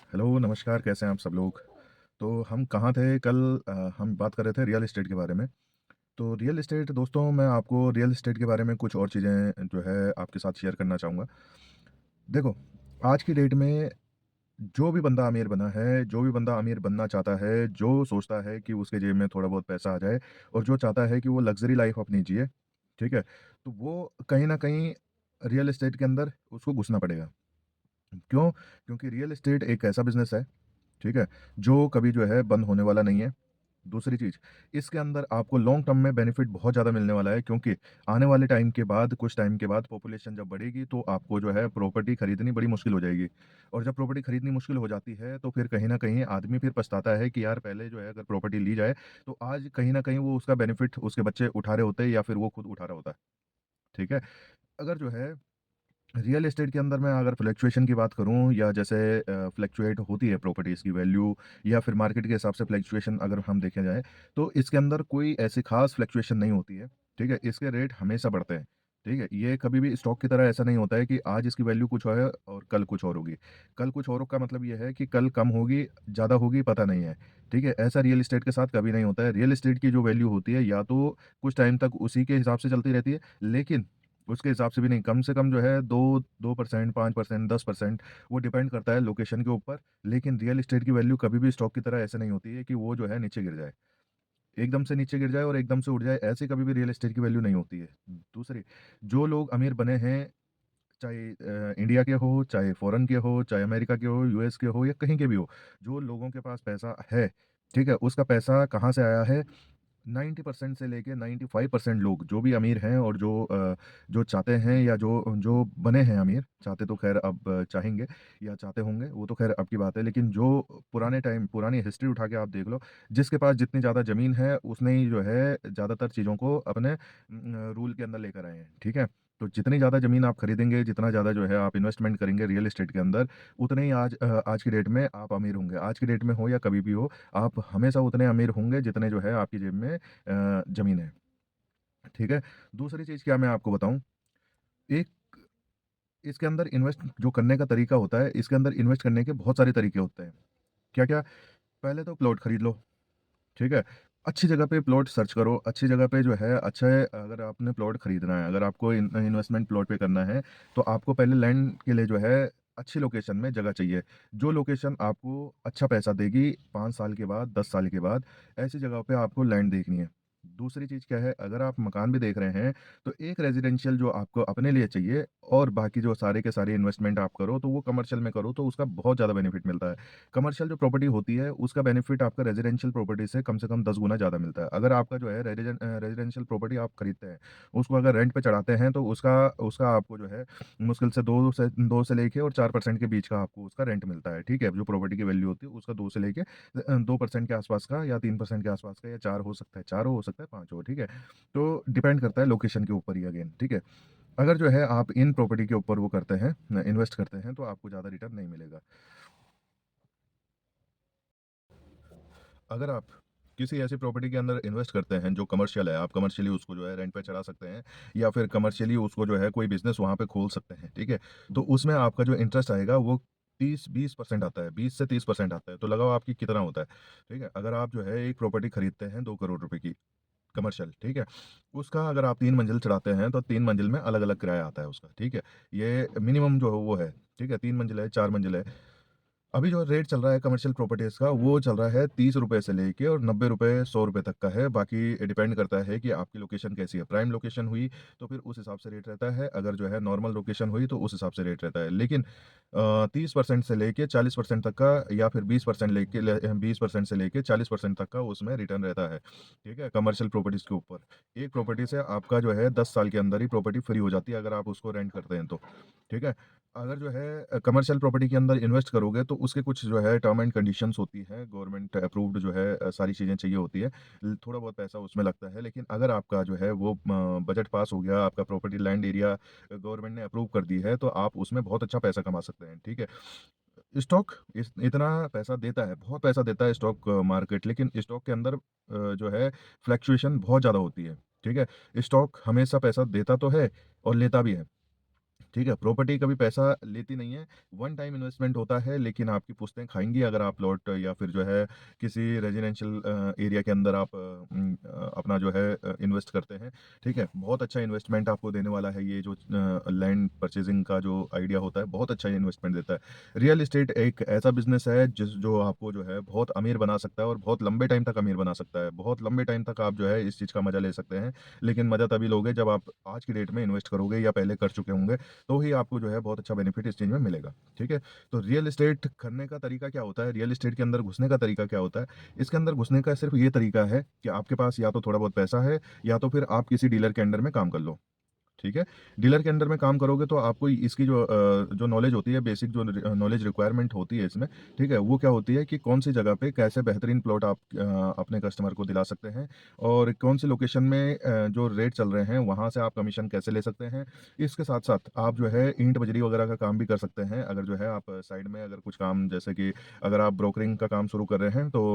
Hello, नमस्कार, कैसे हैं आप सब लोग? तो हम कहाँ थे कल हम बात कर रहे थे रियल एस्टेट के बारे में। तो रियल एस्टेट दोस्तों मैं आपको रियल एस्टेट के बारे में कुछ और चीज़ें जो है आपके साथ शेयर करना चाहूँगा। देखो, आज की डेट में जो भी बंदा अमीर बना है, जो भी बंदा अमीर बनना चाहता है, जो सोचता है कि उसके जेब में थोड़ा बहुत पैसा आ जाए और जो चाहता है कि वो लग्ज़री लाइफ़ अपनी जिए, ठीक है? तो वो कहीं न कहीं रियल एस्टेट के अंदर उसको घुसना पड़ेगा। क्यों? क्योंकि रियल एस्टेट एक ऐसा बिज़नेस है, ठीक है? जो कभी जो है बंद होने वाला नहीं है। दूसरी चीज़, इसके अंदर आपको लॉन्ग टर्म में बेनिफिट बहुत ज़्यादा मिलने वाला है क्योंकि आने वाले टाइम के बाद कुछ टाइम के बाद पॉपुलेशन जब बढ़ेगी तो आपको जो है प्रॉपर्टी खरीदनी बड़ी मुश्किल हो जाएगी। और जब प्रॉपर्टी खरीदनी मुश्किल हो जाती है तो फिर कहीं न कहीं आदमी फिर पछताता है कि यार पहले जो है अगर प्रॉपर्टी ली जाए तो आज कहीं न कहीं वो उसका बेनिफिट उसके बच्चे उठा रहे होते या फिर वो खुद उठा रहा होता है। ठीक है? अगर जो है रियल एस्टेट के अंदर मैं अगर फ्लक्चुएशन की बात करूँ या जैसे फ्लक्चुएट होती है प्रॉपर्टीज़ की वैल्यू या फिर मार्केट के हिसाब से फ्लक्चुएशन अगर हम देखे जाएँ, तो इसके अंदर कोई ऐसी ख़ास फ्लक्चुएशन नहीं होती है, ठीक है? इसके रेट हमेशा बढ़ते हैं, ठीक है? ये कभी भी स्टॉक की तरह ऐसा नहीं होता है कि आज इसकी वैल्यू कुछ है और कल कुछ और होगी। कल कुछ और का मतलब ये है कि कल कम होगी, ज़्यादा होगी, पता नहीं है, ठीक है? ऐसा रियल एस्टेट के साथ कभी नहीं होता है। रियल एस्टेट की जो वैल्यू होती है या तो कुछ टाइम तक उसी के हिसाब से चलती रहती है, लेकिन उसके हिसाब से भी नहीं, कम से कम जो है 2% 5% 10% वो डिपेंड करता है लोकेशन के ऊपर। लेकिन रियल एस्टेट की वैल्यू कभी भी स्टॉक की तरह ऐसे नहीं होती है कि वो जो है नीचे गिर जाए। एकदम से नीचे गिर जाए और एकदम से उठ जाए, ऐसे कभी भी रियल एस्टेट की वैल्यू नहीं होती है। दूसरी, जो लोग अमीर बने हैं, चाहे इंडिया के हो, चाहे फ़ॉरेन के हो, चाहे अमेरिका के हो, यूएस के हो या कहीं के भी हो, जो लोगों के पास पैसा है, ठीक है? उसका पैसा कहाँ से आया है? 90% से लेके 95% लोग जो भी अमीर हैं और जो चाहते हैं या जो जो बने हैं अमीर, चाहते तो ख़ैर अब चाहेंगे या चाहते होंगे, वो तो ख़ैर अब की बात है। लेकिन जो पुराने टाइम पुरानी हिस्ट्री उठा के आप देख लो, जिसके पास जितनी ज़्यादा ज़मीन है, उसने ही जो है ज़्यादातर चीज़ों को अपने रूल के अंदर लेकर आए हैं, ठीक है? तो जितनी ज़्यादा ज़मीन आप खरीदेंगे, जितना ज़्यादा जो है आप इन्वेस्टमेंट करेंगे रियल एस्टेट के अंदर, उतने ही आज की डेट में आप अमीर होंगे। आज की डेट में हो या कभी भी हो, आप हमेशा उतने अमीर होंगे जितने जो है आपकी जेब में ज़मीन है, ठीक है? दूसरी चीज़ क्या मैं आपको बताऊँ, एक इसके अंदर इन्वेस्ट जो करने का तरीका होता है, इसके अंदर इन्वेस्ट करने के बहुत सारे तरीके होते हैं। क्या-क्या? पहले तो प्लॉट खरीद लो, ठीक है? अच्छी जगह पे प्लॉट सर्च करो, अच्छी जगह पे जो है अच्छा है अगर आपने प्लॉट खरीदना है, अगर आपको इन्वेस्टमेंट प्लॉट पे करना है, तो आपको पहले लैंड के लिए जो है अच्छी लोकेशन में जगह चाहिए। जो लोकेशन आपको अच्छा पैसा देगी 5 साल के बाद, 10 साल के बाद, ऐसी जगह पे आपको लैंड देखनी है। दूसरी चीज़ क्या है, अगर आप मकान भी देख रहे हैं, तो एक रेज़िडेंशियल जो आपको अपने लिए चाहिए और बाकी जो सारे के सारे इन्वेस्टमेंट आप करो, तो वो कमर्शियल में करो, तो उसका बहुत ज़्यादा बेनिफिट मिलता है। कमर्शियल जो प्रॉपर्टी होती है, उसका बेनिफिट आपका रेज़िडेंशियल प्रॉपर्टी से कम 10 गुना ज़्यादा मिलता है। अगर आपका जो है रेज़िडेंशियल प्रॉपर्टी आप खरीदते हैं, उसको अगर रेंट पे चढ़ाते हैं, तो उसका उसका आपको जो है मुश्किल से 2 से लेके और 4% के बीच का आपको उसका रेंट मिलता है, ठीक है? जो प्रॉपर्टी की वैल्यू होती है, उसका 2 से लेके 2% के आसपास का या 3% के आसपास का या 4 हो सकता है, 4 हो सकता है, 5 हो, ठीक है? तो डिपेंड करता है लोकेशन के ऊपर ही अगेन, ठीक है? अगर जो है आप इन प्रॉपर्टी के ऊपर वो करते हैं, इन्वेस्ट करते हैं, तो आपको ज़्यादा रिटर्न नहीं मिलेगा। अगर आप किसी ऐसी प्रॉपर्टी के अंदर इन्वेस्ट करते हैं जो कमर्शियल है, आप कमर्शियली उसको जो है रेंट पे चढ़ा सकते हैं या फिर कमर्शियली उसको जो है कोई बिज़नेस वहाँ पे खोल सकते हैं, ठीक है? तो उसमें आपका जो इंटरेस्ट आएगा वो 30-20% आता है, 20 से 30% आता है, तो लगाओ आपकी कितना होता है, ठीक है? अगर आप जो है एक प्रॉपर्टी खरीदते हैं 2 करोड़ रुपए की कमर्शियल, ठीक है? उसका अगर आप 3 मंजिल चढ़ाते हैं तो 3 मंजिल में अलग-अलग किराया आता है उसका, ठीक है? ये मिनिमम जो है वो है, ठीक है? 3 मंजिल है, 4 मंजिल है। अभी जो रेट चल रहा है कमर्शियल प्रॉपर्टीज़ का, वो चल रहा है ₹30 से लेके और ₹90 ₹100 तक का है। बाकी डिपेंड करता है कि आपकी लोकेशन कैसी है। प्राइम लोकेशन हुई, तो फिर उस हिसाब से रेट रहता है। अगर जो है नॉर्मल लोकेशन हुई, तो उस हिसाब से रेट रहता है। लेकिन 30% से लेके 40% तक का या फिर 20% से लेके 40% तक का उसमें रिटर्न रहता है। ठीक है? कमर्शियल प्रॉपर्टीज़ के ऊपर। एक प्रॉपर्टी से आपका जो है 10 साल के अंदर ही प्रॉपर्टी फ्री हो जाती है, अगर आप उसको रेंट करते हैं तो। ठीक है? अगर जो है कमर्शियल प्रॉपर्टी के अंदर इन्वेस्ट करोगे तो उसके कुछ जो है टर्म एंड कंडीशंस होती हैं, गवर्नमेंट अप्रूव्ड जो है सारी चीज़ें चाहिए होती है। थोड़ा बहुत पैसा उसमें लगता है, लेकिन अगर आपका जो है वो बजट पास हो गया, आपका प्रॉपर्टी लैंड एरिया गवर्नमेंट ने अप्रूव कर दी है, तो आप उसमें बहुत अच्छा पैसा कमा सकते हैं, ठीक है? स्टॉक इतना पैसा देता है, बहुत पैसा देता है स्टॉक मार्केट, लेकिन स्टॉक के अंदर जो है फ्लक्चुएशन बहुत ज़्यादा होती है, ठीक है? स्टॉक हमेशा पैसा देता तो है और लेता भी है। ठीक है, प्रॉपर्टी कभी पैसा लेती नहीं है, वन टाइम इन्वेस्टमेंट होता है, लेकिन आपकी पुश्तें खाएँगी अगर आप प्लॉट या फिर जो है किसी रेज़िडेंशियल एरिया के अंदर आप अपना जो है इन्वेस्ट करते हैं, ठीक है? बहुत अच्छा इन्वेस्टमेंट आपको देने वाला है ये जो लैंड परचेज़िंग का जो आइडिया होता है, बहुत अच्छा इन्वेस्टमेंट देता है। रियल एस्टेट एक ऐसा बिज़नेस है जो आपको जो है बहुत अमीर बना सकता है और बहुत लंबे टाइम तक अमीर बना सकता है। बहुत लंबे टाइम तक आप जो है इस चीज़ का मज़ा ले सकते हैं, लेकिन मज़ा तभी लोगे जब आप आज की डेट में इन्वेस्ट करोगे या पहले कर चुके होंगे। तो ही आपको जो है बहुत अच्छा बेनिफिट इस चीज़ में मिलेगा, ठीक है? तो रियल एस्टेट करने का तरीका क्या होता है, रियल एस्टेट के अंदर घुसने का तरीका क्या होता है? इसके अंदर घुसने का सिर्फ़ ये तरीका है कि आपके पास या तो थोड़ा बहुत पैसा है या तो फिर आप किसी डीलर के अंडर में काम कर लो। ठीक है? डीलर के अंडर में काम करोगे तो आपको इसकी जो नॉलेज होती है, बेसिक जो नॉलेज रिक्वायरमेंट होती है इसमें, ठीक है? वो क्या होती है कि कौन-सी जगह पे कैसे बेहतरीन प्लॉट आप अपने कस्टमर को दिला सकते हैं और कौन-सी लोकेशन में जो रेट चल रहे हैं, वहाँ से आप कमीशन कैसे ले सकते हैं। इसके साथ-साथ आप जो है ईंट बजरी वगैरह का काम भी कर सकते हैं। अगर जो है आप साइड में अगर कुछ काम जैसे कि अगर आप ब्रोकरिंग का काम शुरू कर रहे हैं तो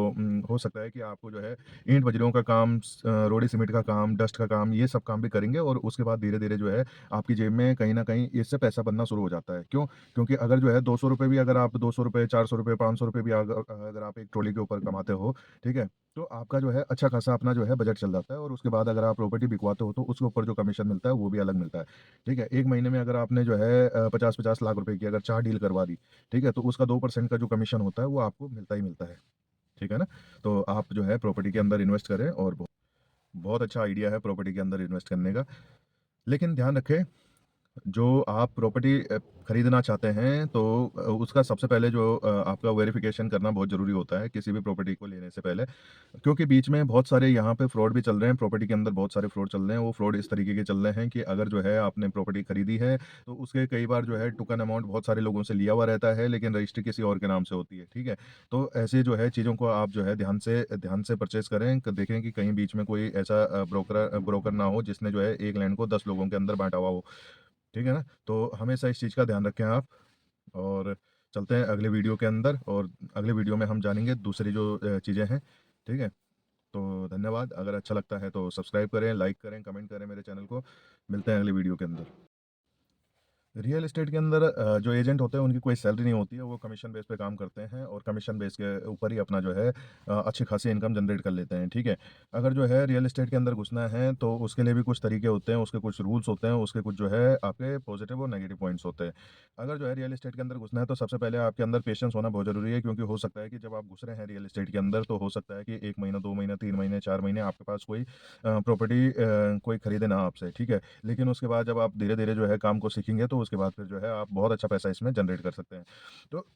हो सकता है कि आपको जो है ईंट बजरियों का काम, रोड़ी सीमेंट का काम, डस्ट का काम, ये सब काम भी करेंगे और उसके बाद धीरे-धीरे जो है आपकी जेब में कहीं न कहीं इससे पैसा बनना शुरू हो जाता है। क्यों? क्योंकि अगर जो है ₹200 भी अगर आप ₹200, ₹400, ₹500 भी अगर आप एक ट्रॉली के ऊपर कमाते हो, ठीक है? तो आपका जो है अच्छा खासा अपना जो है बजट चल जाता है और उसके बाद अगर आप प्रॉपर्टी बिकवाते हो तो उसके ऊपर जो कमीशन मिलता है वो भी अलग मिलता है। ठीक है? 1 महीने में अगर आपने जो है 50-50 लाख रुपए की अगर 4 डील करवा दी, ठीक है? तो उसका 2% का जो कमीशन होता है वो आपको मिलता ही मिलता है। ठीक है ना? तो आप जो है प्रॉपर्टी के अंदर इन्वेस्ट करें और बहुत अच्छा आइडिया है प्रॉपर्टी के अंदर इन्वेस्ट करने का। लेकिन ध्यान रखें, जो आप प्रॉपर्टी खरीदना चाहते हैं तो उसका सबसे पहले जो आपका वेरिफिकेशन करना बहुत ज़रूरी होता है किसी भी प्रॉपर्टी को लेने से पहले। क्योंकि बीच में बहुत सारे यहाँ पे फ्रॉड भी चल रहे हैं, प्रॉपर्टी के अंदर बहुत सारे फ्रॉड चल रहे हैं। वो फ्रॉड इस तरीके के चल रहे हैं कि अगर जो है आपने प्रॉपर्टी खरीदी है, तो उसके कई बार जो है टोकन अमाउंट बहुत सारे लोगों से लिया हुआ रहता है, लेकिन रजिस्ट्री किसी और के नाम से होती है, ठीक है? तो ऐसे जो है चीज़ों को आप जो है ध्यान से परचेज़ करें, क देखें कि कहीं बीच में कोई ऐसा ब्रोकर ना हो जिसने जो है एक लैंड को 10 लोगों के अंदर बाँटा हुआ हो, ठीक है ना? तो हमेशा इस चीज़ का ध्यान रखें आप और चलते हैं अगले वीडियो के अंदर और अगले वीडियो में हम जानेंगे दूसरी जो चीज़ें हैं, ठीक है? तो धन्यवाद। अगर अच्छा लगता है तो सब्सक्राइब करें, लाइक करें, कमेंट करें मेरे चैनल को। मिलते हैं अगली वीडियो के अंदर। रियल एस्टेट के अंदर जो एजेंट होते हैं उनकी कोई सैलरी नहीं होती है, वो कमीशन बेस पे काम करते हैं और कमीशन बेस के ऊपर ही अपना जो है अच्छी खासी इनकम जनरेट कर लेते हैं, ठीक है। अगर जो है रियल एस्टेट के अंदर घुसना है तो उसके लिए भी कुछ तरीके होते हैं, उसके कुछ रूल्स होते हैं, उसके कुछ जो है आपके पॉजिटिव और नेगेटिव पॉइंट्स होते हैं। अगर जो है रियल एस्टेट के अंदर घुसना है तो सबसे पहले आपके अंदर पेशेंस होना बहुत ज़रूरी है, क्योंकि हो सकता है कि जब आप घुस रहे हैं रियल एस्टेट के अंदर तो हो सकता है कि 1 महीना, 2 महीना, 3 महीने, 4 महीने आपके पास कोई प्रॉपर्टी कोई खरीदे ना आपसे, ठीक है। लेकिन उसके बाद जब आप धीरे-धीरे जो है काम को सीखेंगे तो उसके बाद फिर जो है आप बहुत अच्छा पैसा इसमें जनरेट कर सकते हैं। तो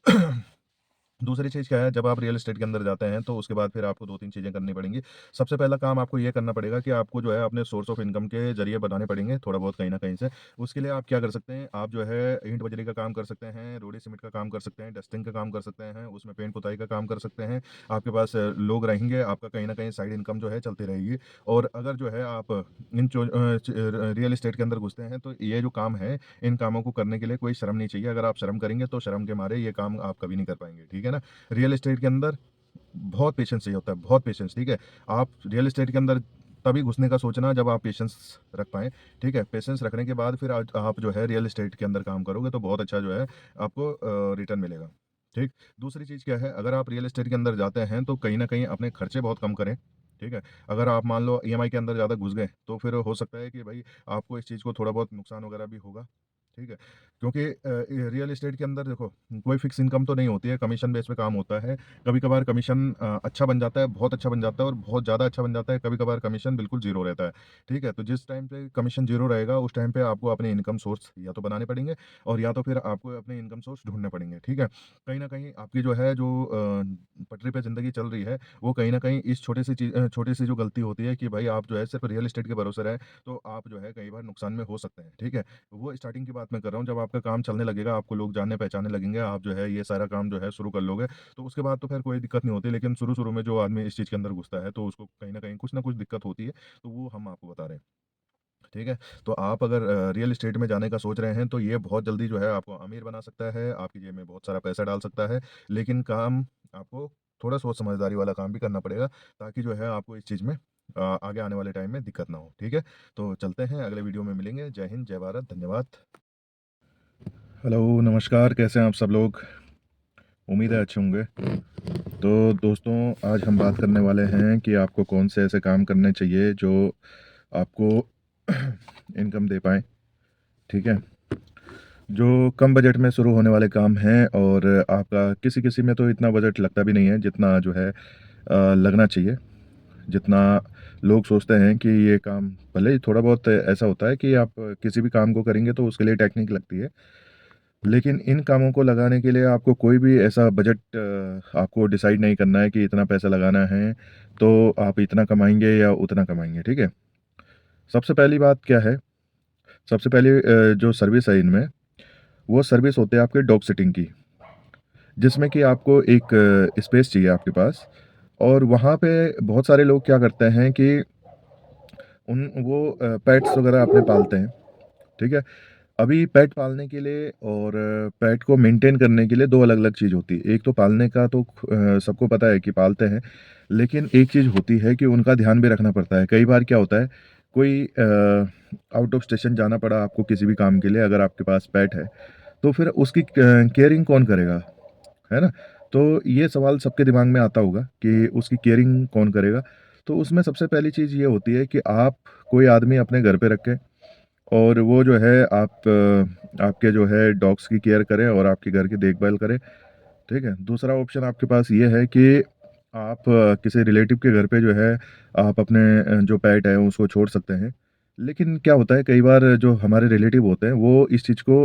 दूसरी चीज़ क्या है, जब आप रियल एस्टेट के अंदर जाते हैं तो उसके बाद फिर आपको 2-3 चीज़ें करनी पड़ेंगी। सबसे पहला काम आपको ये करना पड़ेगा कि आपको जो है अपने सोर्स ऑफ इनकम के ज़रिए बनाने पड़ेंगे थोड़ा बहुत कहीं न कहीं से। उसके लिए आप क्या कर सकते हैं, आप जो है ईंट बजरी का काम कर सकते हैं, रोड़ी सीमेंट का काम कर सकते हैं, डस्टिंग का काम कर सकते हैं, उसमें पेंट पुताई का काम कर सकते हैं। आपके पास लोग रहेंगे, आपका कहीं न कहीं साइड इनकम जो है चलती रहेगी। और अगर जो है आप रियल एस्टेट के अंदर घुसते हैं तो ये जो काम है, इन कामों को करने के लिए कोई शर्म नहीं चाहिए। अगर आप शर्म करेंगे तो शर्म के मारे ये काम आप कभी नहीं कर पाएँगे, ठीक है ना? रियल एस्टेट के अंदर बहुत पेशेंस चाहिए होता है, बहुत पेशेंस, ठीक है? आप रियल एस्टेट के अंदर तभी घुसने का सोचना जब आप पेशेंस रख पाएँ, ठीक है? पेशेंस रखने के बाद फिर आज आप जो है रियल एस्टेट के अंदर काम करोगे तो बहुत अच्छा जो है आपको रिटर्न मिलेगा, ठीक? दूसरी चीज़ क्या है, अगर आप रियल एस्टेट के अंदर जाते हैं तो कहीं न कहीं अपने खर्चे बहुत कम करें, ठीक है? अगर आप मान लो ईएमआई के अंदर ज़्यादा घुस गए, तो फिर हो सकता है कि भई आपको इस चीज़ को थोड़ा बहुत नुकसान वगैरह भी होगा, ठीक है? क्योंकि रियल एस्टेट के अंदर देखो कोई फिक्स इनकम तो नहीं होती है, कमीशन बेस पे काम होता है। कभी-कभार कमीशन अच्छा बन जाता है, बहुत अच्छा बन जाता है और बहुत ज़्यादा अच्छा बन जाता है, कभी-कभार कमीशन बिल्कुल ज़ीरो रहता है, ठीक है? तो जिस टाइम पे कमीशन ज़ीरो रहेगा, उस टाइम पे आपको अपने इनकम सोर्स या तो बनाने पड़ेंगे और या तो फिर आपको अपने इनकम सोर्स ढूँढने पड़ेंगे, ठीक है? कहीं न कहीं आपकी जो है जो पटरी पे ज़िंदगी चल रही है, वो कहीं न कहीं इस छोटी-सी जो गलती होती है कि भाई आप जो है सिर्फ़ रियल एस्टेट के भरोसे रहें, तो आप जो है कई बार नुकसान में हो सकते हैं, ठीक है? वो स्टार्टिंग की बात मैं कर रहा हूँ, जब आपका काम चलने लगेगा, आपको लोग जानने-पहचानने लगेंगे, आप जो है ये सारा काम जो है शुरू कर लोगे, तो उसके बाद तो ख़ैर कोई दिक्कत नहीं होती, लेकिन शुरू-शुरू में जो आदमी इस चीज़ के अंदर घुसता है, तो उसको कहीं न कहीं कुछ न कुछ दिक्कत होती है, तो वो हम आपको बता रहे हैं, ठीक है? तो आप अगर रियल एस्टेट में जाने का सोच रहे हैं, तो ये बहुत जल्दी जो है आपको अमीर बना सकता है, आपकी जेब में बहुत सारा पैसा डाल सकता है, लेकिन काम आपको थोड़ा सोच समझदारी वाला काम भी करना पड़ेगा, ताकि जो है आपको इस चीज़ में आगे आने वाले टाइम में दिक्कत ना हो, ठीक है? तो चलते हैं, अगले वीडियो में मिलेंगे। जय हिंद, जय भारत, धन्यवाद। हेलो, नमस्कार, कैसे हैं आप सब लोग? उम्मीद है अच्छे होंगे। तो दोस्तों, आज हम बात करने वाले हैं कि आपको कौन से ऐसे काम करने चाहिए जो आपको इनकम दे पाएँ, ठीक है? जो कम बजट में शुरू होने वाले काम हैं और आपका किसी-किसी में तो इतना बजट लगता भी नहीं है जितना जो है लगना चाहिए। जितना लोग सोचते हैं कि ये काम भले ही थोड़ा बहुत ऐसा होता है कि आप किसी भी काम को करेंगे तो उसके लिए टेक्निक लगती है। लेकिन इन कामों को लगाने के लिए आपको कोई भी ऐसा बजट आपको डिसाइड नहीं करना है कि इतना पैसा लगाना है, तो आप इतना कमाएँगे या उतना कमाएँगे, ठीक है? सबसे पहली बात क्या है, सबसे पहली जो सर्विस है इनमें, वो सर्विस होते हैं आपके डॉग सिटिंग की, जिसमें कि आपको एक स्पेस चाहिए आपके पास और वहाँ पे बहुत सारे लोग क्या करते हैं कि वो पेट्स वगैरह अपने पालते हैं, ठीक है? अभी पेट पालने के लिए और पेट को मेंटेन करने के लिए 2 अलग-अलग चीज़ होती है। एक तो पालने का तो सबको पता है कि पालते हैं, लेकिन एक चीज़ होती है कि उनका ध्यान भी रखना पड़ता है। कई बार क्या होता है, कोई आउट ऑफ स्टेशन जाना पड़ा आपको किसी भी काम के लिए अगर आपके पास पेट है, तो फिर उसकी केयरिंग कौन करेगा, है ना? तो ये सवाल सबके दिमाग में आता होगा कि उसकी केयरिंग कौन करेगा? तो उसमें सबसे पहली चीज़ ये होती है कि आप कोई आदमी अपने घर पे रखें और वो जो है आपके जो है डॉग्स की केयर करे और आपके घर की देखभाल करे, ठीक है? दूसरा ऑप्शन आपके पास ये है कि आप किसी रिलेटिव के घर पे जो है आप अपने जो पेट है उसको छोड़ सकते हैं। लेकिन क्या होता है कई बार जो हमारे रिलेटिव होते हैं वो इस चीज़ को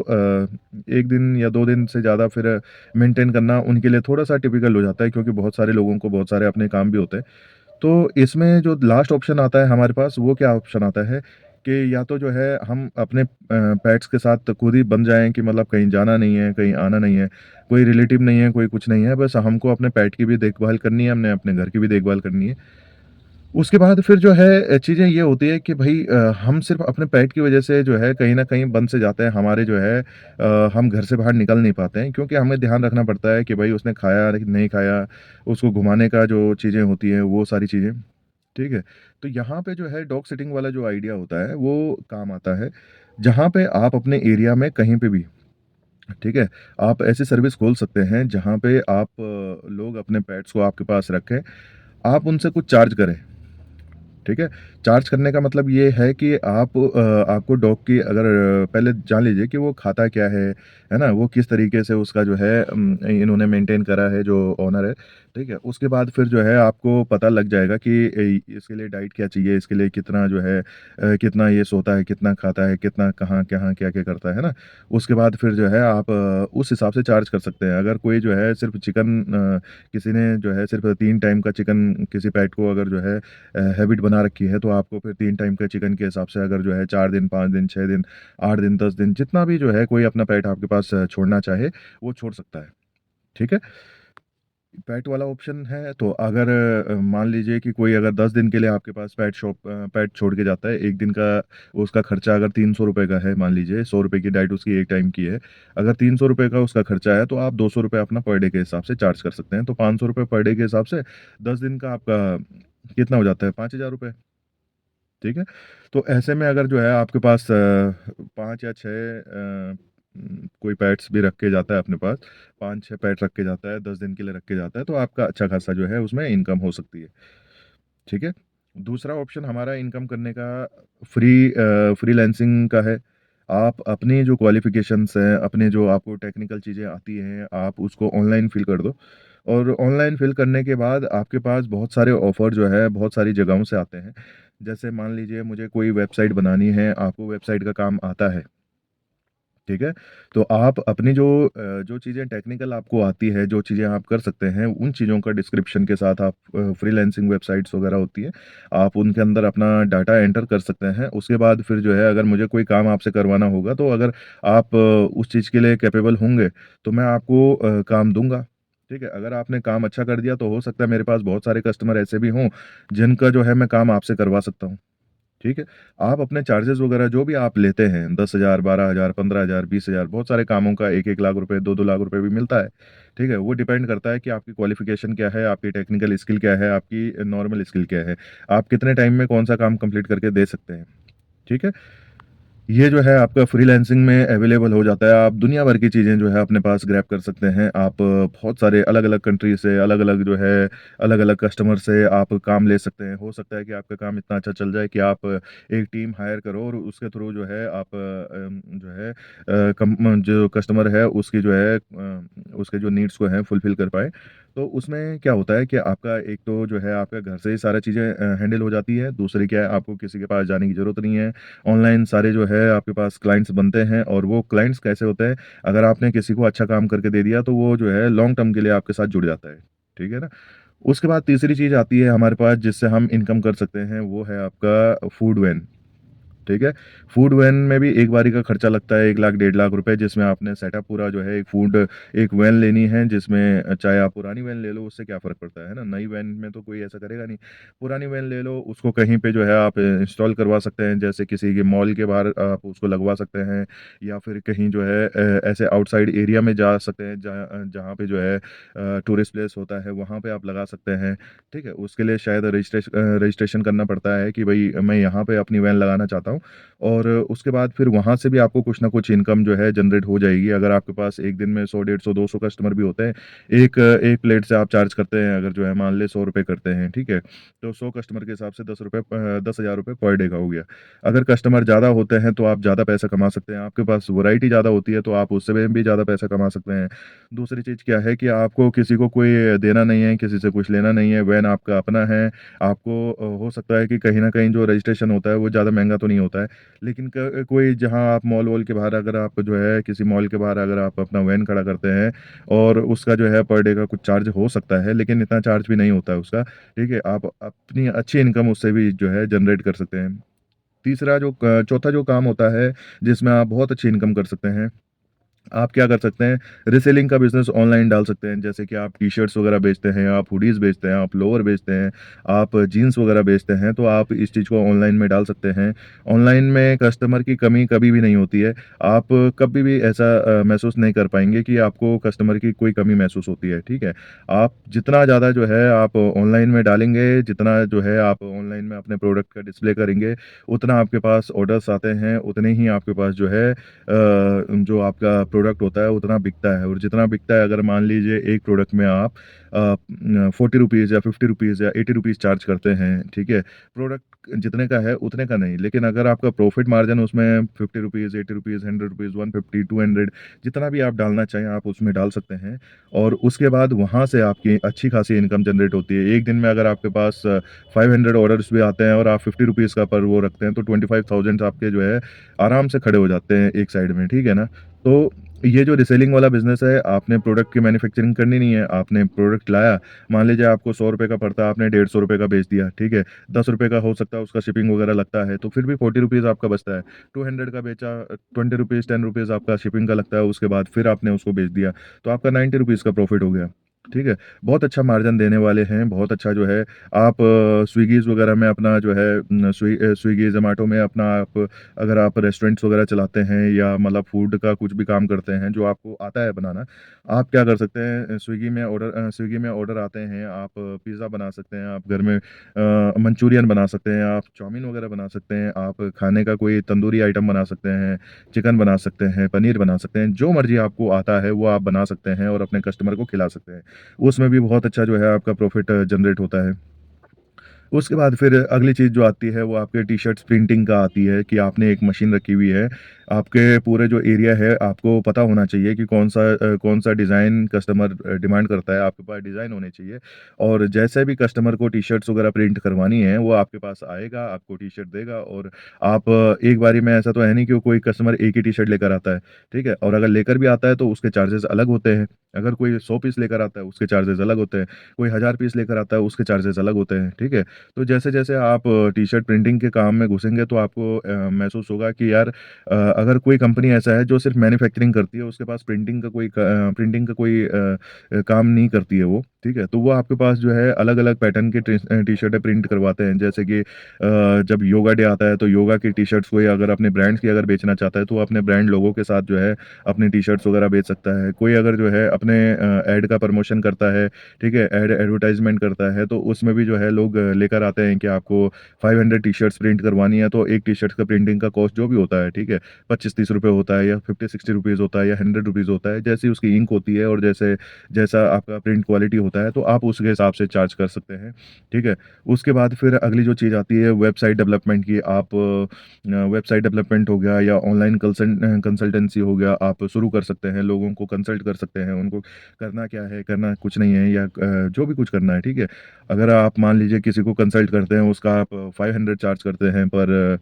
1 दिन या 2 दिन से ज़्यादा फिर मेंटेन करना उनके लिए थोड़ा-सा टिपिकल हो जाता है क्योंकि बहुत सारे लोगों को बहुत सारे अपने काम भी होते हैं। तो इसमें जो लास्ट ऑप्शन आता है हमारे पास वो क्या ऑप्शन आता है कि या तो जो है हम अपने पेट्स के साथ खुद ही बंध जाएँ कि मतलब कहीं जाना नहीं है, कहीं आना नहीं है, कोई रिलेटिव नहीं है, कोई कुछ नहीं है, बस हमको अपने पेट की भी देखभाल करनी है, हमने अपने घर की भी देखभाल करनी है। उसके बाद फिर जो है चीज़ें ये होती है कि भई हम सिर्फ़ अपने पेट की वज़ह से जो है कहीं न कहीं बंध से जाते हैं, हमारे जो है हम घर से बाहर निकल नहीं पाते हैं क्योंकि हमें ध्यान रखना पड़ता है कि भई उसने खाया नहीं खाया, उसको घुमाने का जो चीज़ें होती हैं, वो सारी चीज़ें। ठीक है? तो यहाँ पे जो है डॉग सिटिंग वाला जो आइडिया होता है, वो काम आता है, जहाँ पे आप अपने एरिया में कहीं पे भी, ठीक है? आप ऐसी सर्विस खोल सकते हैं, जहाँ पे आप लोग अपने पेट्स को आपके पास रखें, आप उनसे कुछ चार्ज करें। ठीक है? चार्ज करने का मतलब ये है कि आपको डॉग की अगर पहले जान लीजिए कि वो खाता क्या है ना? वो किस तरीके से उसका जो है इन्होंने मेंटेन करा है जो ओनर है, ठीक है? उसके बाद फिर जो है आपको पता लग जाएगा कि इसके लिए डाइट क्या चाहिए, इसके लिए कितना जो है कितना ये सोता है, कितना खाता है, कितना कहाँ, क्या-क्या करता है ना? उसके बाद फिर जो है आप उस हिसाब से चार्ज कर सकते हैं। अगर कोई जो है सिर्फ़ चिकन किसी ने जो है सिर्फ़ 3 टाइम का चिकन किसी पेट को अगर जो है हैबिट बना रखी है, तो आपको फिर 3 टाइम के चिकन के हिसाब से अगर जो है 4 दिन, 5 दिन, 6 दिन, 8 दिन, 10 दिन जितना भी जो है कोई अपना पेट आपके पास छोड़ना चाहे, वो छोड़ सकता है। ठीक है? पेट वाला ऑप्शन है तो अगर मान लीजिए कि कोई अगर 10 दिन के लिए आपके पास पेट छोड़ के जाता है, 1 दिन का उसका खर्चा अगर ₹300 का है मान लीजिए, ₹100 की डाइट उसकी 1 टाइम की है। अगर ₹300 का उसका खर्चा है, तो आप ₹200 अपना पर डे के हिसाब से चार्ज कर सकते हैं। तो ₹500 पर डे के हिसाब से 10 दिन का आपका कितना हो जाता है? ₹5000 ठीक है? तो ऐसे में अगर जो है आपके पास 5 या 6 कोई पेट्स भी रख के जाता है अपने पास, 5-6 पेट रख के जाता है, 10 दिन के लिए रख के जाता है, तो आपका अच्छा खासा जो है उसमें इनकम हो सकती है। ठीक है? दूसरा ऑप्शन हमारा इनकम करने का फ्रीलांसिंग का है। आप अपनी जो क्वालिफ़िकेशंस हैं, अपने जो आपको टेक्निकल चीज़ें आती हैं, आप उसको ऑनलाइन फ़िल कर दो और ऑनलाइन फ़िल करने के बाद आपके पास बहुत सारे ऑफ़र जो है, बहुत सारी जगहों से आते हैं। जैसे मान लीजिए मुझे कोई वेबसाइट बनानी है, आपको वेबसाइट का काम आता है। ठीक है? तो आप अपनी जो चीज़ें टेक्निकल आपको आती है, जो चीज़ें आप कर सकते हैं, उन चीज़ों का डिस्क्रिप्शन के साथ आप फ्रीलांसिंग वेबसाइट्स वगैरह होती हैं, आप उनके अंदर अपना डाटा एंटर कर सकते हैं। उसके बाद फिर जो है अगर मुझे कोई काम आपसे करवाना होगा, तो अगर आप उस चीज़ के लिए कैपेबल होंगे, तो मैं आपको काम दूँगा। ठीक है? अगर आपने काम अच्छा कर दिया, तो हो सकता है मेरे पास बहुत सारे कस्टमर ऐसे भी हों, जिनका जो है मैं काम आपसे करवा सकता हूँ। ठीक है? आप अपने चार्जेज़ वगैरह जो भी आप लेते हैं 10,000, 12,000, 15,000, 20,000 बहुत सारे कामों का 1-1 लाख रुपए, 2-2 लाख रुपए भी मिलता है। ठीक है? वो डिपेंड करता है कि आपकी क्वालिफ़िकेशन क्या है, आपकी टेक्निकल स्किल क्या है, आपकी नॉर्मल स्किल क्या है। आप कितने टाइम में कौन-सा काम कंप्लीट करके दे सकते हैं। ठीक है? ये जो है आपका फ्रीलांसिंग में अवेलेबल हो जाता है। आप दुनिया भर की चीज़ें जो है अपने पास ग्रैब कर सकते हैं। आप बहुत सारे अलग-अलग कंट्री से, अलग-अलग जो है, अलग-अलग कस्टमर से आप काम ले सकते हैं। हो सकता है कि आपका काम इतना अच्छा चल जाए कि आप एक टीम हायर करो और उसके थ्रू जो है आप जो है जो कस्टमर है उसकी जो है उसके जो नीड्स को है फुलफ़िल कर पाएँ। तो उसमें क्या होता है कि आपका एक तो जो है आपका घर से ही सारा चीज़ें हैंडल हो जाती है। दूसरी क्या है, आपको किसी के पास जाने की ज़रूरत नहीं है। ऑनलाइन सारे जो है आपके पास क्लाइंट्स बनते हैं और वो क्लाइंट्स कैसे होते हैं, अगर आपने किसी को अच्छा काम करके दे दिया तो वो जो है लॉन्ग टर्म के लिए आपके साथ जुड़ जाता है। ठीक है ना? उसके बाद तीसरी चीज़ आती है हमारे पास जिससे हम इनकम कर सकते हैं, वो है आपका फूड वैन। ठीक है? फूड वैन में भी एक बारी का खर्चा लगता है 1 लाख, 1.5 लाख रुपए, जिसमें आपने सेटअप पूरा जो है एक वैन लेनी है, जिसमें चाहे आप पुरानी वैन ले लो, उससे क्या फ़र्क पड़ता है ना? नई वैन में तो कोई ऐसा करेगा नहीं। पुरानी वैन ले लो, उसको कहीं पे जो है आप इंस्टॉल करवा सकते हैं, जैसे किसी के मॉल के बाहर आप उसको लगवा सकते हैं, या फिर कहीं जो है ऐसे आउटसाइड एरिया में जा सकते हैं जहाँ पे जो है टूरिस्ट प्लेस होता है, वहाँ पे आप लगा सकते हैं। ठीक है? उसके लिए शायद रजिस्ट्रेशन करना पड़ता है कि भई मैं यहाँ पे अपनी वैन लगाना चाहता हूँ, और उसके बाद फिर वहाँ से भी आपको कुछ ना कुछ इनकम जो है जनरेट हो जाएगी। अगर आपके पास एक दिन में 100, 150, 200 कस्टमर भी होते हैं, एक प्लेट से आप चार्ज करते हैं, अगर जो है मान लें ₹100 करते हैं, ठीक है? तो 100 कस्टमर के हिसाब से ₹10,000 पर डे का हो गया। अगर कस्टमर ज़्यादा होते हैं तो आप ज़्यादा पैसा कमा सकते हैं, आपके पास वैरायटी ज़्यादा होती है तो आप उससे में भी ज़्यादा पैसा कमा सकते हैं। दूसरी चीज़ क्या है कि आपको किसी को कोई देना नहीं है, किसी से कुछ लेना नहीं है, वैन आपका अपना है। आपको हो सकता है कि कहीं न कहीं जो रजिस्ट्रेशन होता है वो ज़्यादा महँगा तो नहीं होता है। लेकिन कोई जहाँ आप मॉल-वॉल के बाहर, अगर आप जो है किसी मॉल के बाहर अगर आप अपना वैन खड़ा करते हैं, और उसका जो है पर डे का कुछ चार्ज हो सकता है, लेकिन इतना चार्ज भी नहीं होता है उसका, ठीक है? आप अपनी अच्छी इनकम उससे भी जो है जनरेट कर सकते हैं। चौथा जो काम होता है, जिसमें आप बहुत अच्छी इनकम कर सकते हैं, आप क्या कर सकते हैं, रीसेलिंग का बिज़नेस ऑनलाइन डाल सकते हैं। जैसे कि आप टी-शर्ट्स वगैरह बेचते हैं, आप हुडीज़ बेचते हैं, आप लोअर बेचते हैं, आप जीन्स वगैरह बेचते हैं, तो आप इस चीज़ को ऑनलाइन में डाल सकते हैं। ऑनलाइन में कस्टमर की कमी कभी भी नहीं होती है। आप कभी भी ऐसा महसूस नहीं कर पाएँगे कि आपको कस्टमर की कोई कमी महसूस होती है, ठीक है? आप जितना ज़्यादा जो है आप ऑनलाइन में डालेंगे, जितना जो है आप ऑनलाइन में अपने प्रोडक्ट का डिस्प्ले करेंगे, उतना आपके पास ऑर्डर्स आते हैं, उतने ही आपके पास जो है जो आपका प्रोडक्ट होता है उतना बिकता है, और जितना बिकता है, अगर मान लीजिए एक प्रोडक्ट में आप ₹40 या ₹50 या ₹80 चार्ज करते हैं, ठीक है? प्रोडक्ट जितने का है उतने का नहीं, लेकिन अगर आपका प्रॉफिट मार्जिन उसमें ₹50, ₹80, ₹100, 150, 200, जितना भी आप डालना चाहें आप उसमें डाल सकते हैं, और उसके बाद वहाँ से आपकी अच्छी खासी इनकम जनरेट होती है। एक दिन में अगर आपके पास 500 ऑर्डर्स भी आते हैं और आप ₹50 का पर वो रखते हैं, तो 25,000 आपके जो है आराम से खड़े हो जाते हैं एक साइड में, ठीक है ना? तो ये जो रीसेलिंग वाला बिज़नेस है, आपने प्रोडक्ट की मैन्युफैक्चरिंग करनी नहीं है, आपने प्रोडक्ट लाया, मान लीजिए आपको ₹100 का पड़ता है, आपने ₹150 का बेच दिया, ठीक है? ₹10 का हो सकता है उसका शिपिंग वगैरह लगता है, तो फिर भी ₹40 आपका बचता है। 200 का बेचा, ₹20, ₹10 आपका शिपिंग का लगता है, उसके बाद फिर आपने उसको बेच दिया, तो आपका ₹90 का प्रॉफिट हो गया, ठीक है? बहुत अच्छा मार्जिन देने वाले हैं, बहुत अच्छा जो है आप स्विगीज़ वगैरह में अपना जो है स्विगी, ज़ोमैटो में अपना आप, अगर आप रेस्टोरेंट्स वगैरह चलाते हैं या मतलब फूड का कुछ भी काम करते हैं जो आपको आता है बनाना, आप क्या कर सकते हैं, स्विगी में ऑर्डर आते हैं, आप पिज़्ज़ा बना सकते हैं, आप घर में मंचूरियन बना सकते हैं, आप चाउमीन वगैरह बना सकते हैं, आप खाने का कोई तंदूरी आइटम बना सकते हैं, चिकन बना सकते हैं, पनीर बना सकते हैं, जो मर्ज़ी आपको आता है वो आप बना सकते हैं और अपने कस्टमर को खिला सकते हैं। उसमें भी बहुत अच्छा जो है आपका प्रॉफ़िट जनरेट होता है। उसके बाद फिर अगली चीज़ जो आती है वो आपके टी-शर्ट्स प्रिंटिंग का आती है कि आपने एक मशीन रखी हुई है। आपके पूरे जो एरिया है आपको पता होना चाहिए कि कौन-सा डिज़ाइन कस्टमर डिमांड करता है, आपके पास डिज़ाइन होने चाहिए, और जैसे भी कस्टमर को टी-शर्ट्स वगैरह प्रिंट करवानी है, वो आपके पास आएगा, आपको टी-शर्ट देगा, और आप एक बारी में, ऐसा तो है नहीं कि कोई कस्टमर एक ही टी-शर्ट लेकर आता है, ठीक है? और अगर लेकर भी आता है तो उसके चार्जेज़ अलग होते हैं। अगर कोई 100 पीस लेकर आता है उसके चार्जेज़ अलग होते हैं। कोई 1000 पीस लेकर आता है उसके चार्जेज़ अलग होते हैं, ठीक है? तो जैसे-जैसे आप टी-शर्ट प्रिंटिंग के काम में घुसेंगे तो आपको महसूस होगा कि यार अगर कोई कंपनी ऐसा है जो सिर्फ़ मैन्युफैक्चरिंग करती है, उसके पास प्रिंटिंग का कोई काम नहीं करती है वो, ठीक है? तो वो आपके पास जो है अलग-अलग पैटर्न के टी-शर्टें प्रिंट करवाते हैं। जैसे कि जब योगा डे आता है तो योगा की टी-शर्ट्स कोई अगर अपने ब्रांड्स की अगर बेचना चाहता है तो वो अपने ब्रांड लोगो के साथ जो है अपनी टी-शर्ट्स वगैरह बेच सकता है। कोई अगर जो है अपने ऐड का प्रमोशन करता है, ठीक है? एडवर्टाइज़मेंट करता है तो उसमें भी जो है लोग लेकर आते हैं कि आपको 500 टी-शर्ट्स प्रिंट करवानी है तो एक टी-शर्ट का प्रिंटिंग का कॉस्ट जो भी होता है, ठीक है? 25-30 रुपए होता है या 50-60 रुपीज़ होता है या 100 रुपीज़ होता है। जैसी उसकी इंक होती है और जैसे जैसा आपका प्रिंट क्वालिटी होता है, तो आप उसके हिसाब से चार्ज कर सकते हैं, ठीक है? उसके बाद फिर अगली जो चीज़ आती है वेबसाइट डेवलपमेंट की। आप वेबसाइट डेवलपमेंट हो गया या ऑनलाइन कंसल्टेंसी हो गया, आप शुरू कर सकते हैं, लोगों को कंसल्ट कर सकते हैं, उनको करना क्या है, करना कुछ नहीं है या जो भी कुछ करना है, ठीक है? अगर आप मान लीजिए किसी को कंसल्ट करते हैं, उसका आप 500 चार्ज करते हैं पर